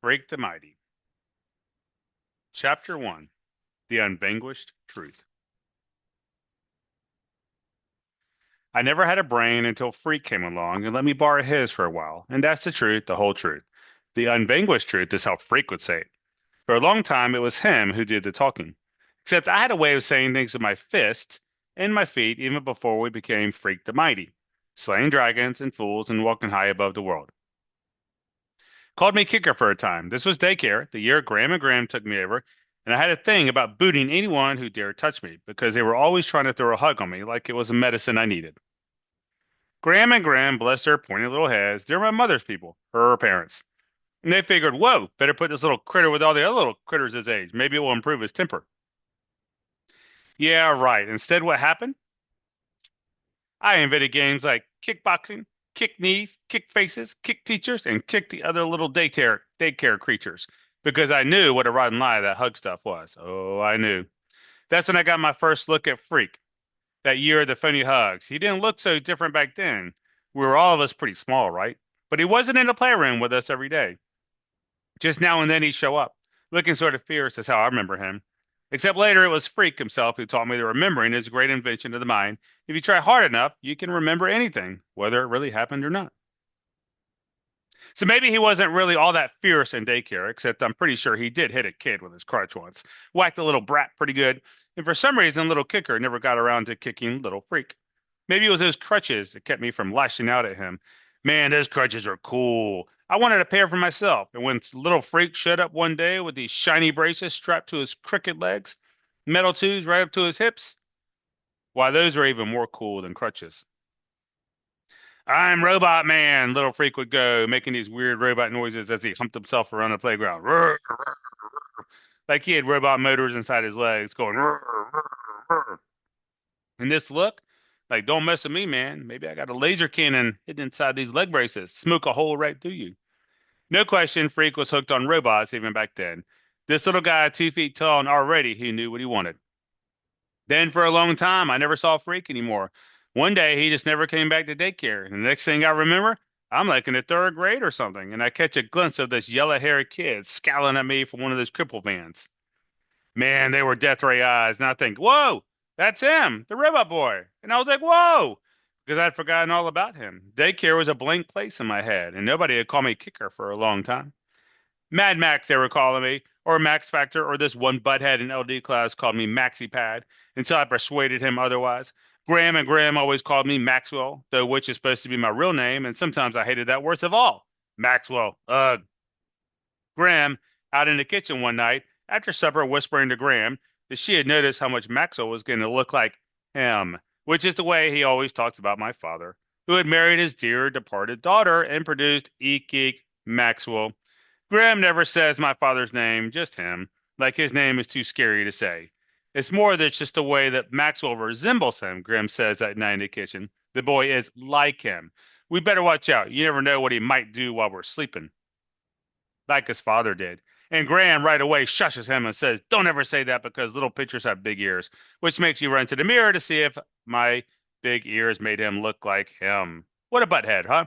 Break the Mighty. Chapter 1. The Unvanquished Truth. I never had a brain until Freak came along and let me borrow his for a while, and that's the truth, the whole truth. The unvanquished truth is how Freak would say it. For a long time, it was him who did the talking. Except I had a way of saying things with my fists and my feet even before we became Freak the Mighty, slaying dragons and fools and walking high above the world. Called me kicker for a time. This was daycare, the year Graham and Graham took me over, and I had a thing about booting anyone who dared touch me because they were always trying to throw a hug on me like it was a medicine I needed. Graham and Graham, bless their pointy little heads, they're my mother's people, her parents. And they figured, whoa, better put this little critter with all the other little critters his age. Maybe it will improve his temper. Yeah, right. Instead, what happened? I invented games like kickboxing, kick knees, kick faces, kick teachers, and kick the other little daycare creatures because I knew what a rotten lie that hug stuff was. Oh, I knew. That's when I got my first look at Freak, that year of the phony hugs. He didn't look so different back then. We were all of us pretty small, right? But he wasn't in the playroom with us every day. Just now and then he'd show up, looking sort of fierce, is how I remember him. Except later it was Freak himself who taught me that remembering is a great invention of the mind. If you try hard enough, you can remember anything, whether it really happened or not. So maybe he wasn't really all that fierce in daycare, except I'm pretty sure he did hit a kid with his crutch once, whacked a little brat pretty good, and for some reason, little kicker never got around to kicking little Freak. Maybe it was those crutches that kept me from lashing out at him. Man, those crutches are cool. I wanted a pair for myself, and when little Freak showed up one day with these shiny braces strapped to his crooked legs, metal tubes right up to his hips, why, those were even more cool than crutches. I'm Robot Man, little Freak would go, making these weird robot noises as he humped himself around the playground. Rrr, rrr, rrr. Like he had robot motors inside his legs going. Rrr, rrr, rrr. And this look, like, don't mess with me, man. Maybe I got a laser cannon hidden inside these leg braces. Smoke a hole right through you. No question, Freak was hooked on robots even back then. This little guy, 2 feet tall, and already he knew what he wanted. Then for a long time, I never saw Freak anymore. One day, he just never came back to daycare. And the next thing I remember, I'm like in the third grade or something, and I catch a glimpse of this yellow-haired kid scowling at me from one of those cripple vans. Man, they were death ray eyes, and I think, whoa, that's him, the robot boy. And I was like, whoa, because I'd forgotten all about him. Daycare was a blank place in my head, and nobody had called me kicker for a long time. Mad Max, they were calling me, or Max Factor, or this one butthead in LD class called me Maxi Pad until I persuaded him otherwise. Graham and Graham always called me Maxwell, though which is supposed to be my real name, and sometimes I hated that worst of all. Maxwell. Ugh. Graham, out in the kitchen one night, after supper, whispering to Graham that she had noticed how much Maxwell was going to look like him, which is the way he always talked about my father, who had married his dear departed daughter and produced Eek Eek Maxwell. Graham never says my father's name, just him, like his name is too scary to say. It's more that it's just the way that Maxwell resembles him, Graham says that night in the kitchen. The boy is like him. We better watch out. You never know what he might do while we're sleeping, like his father did. And Graham right away shushes him and says, don't ever say that because little pitchers have big ears, which makes you run to the mirror to see if my big ears made him look like him. What a butthead, huh?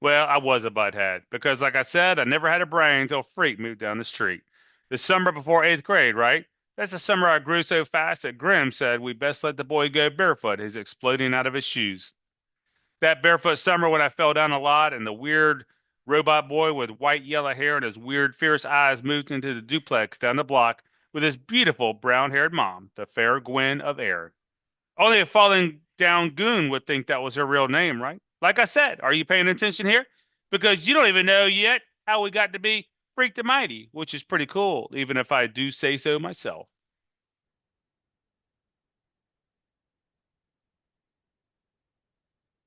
Well, I was a butthead because, like I said, I never had a brain until Freak moved down the street. The summer before eighth grade, right? That's the summer I grew so fast that Grim said we best let the boy go barefoot. He's exploding out of his shoes. That barefoot summer when I fell down a lot and the weird robot boy with white yellow hair and his weird fierce eyes moved into the duplex down the block with his beautiful brown-haired mom, the fair Gwen of Air. Only a falling down goon would think that was her real name, right? Like I said, are you paying attention here? Because you don't even know yet how we got to be Freak the Mighty, which is pretty cool, even if I do say so myself.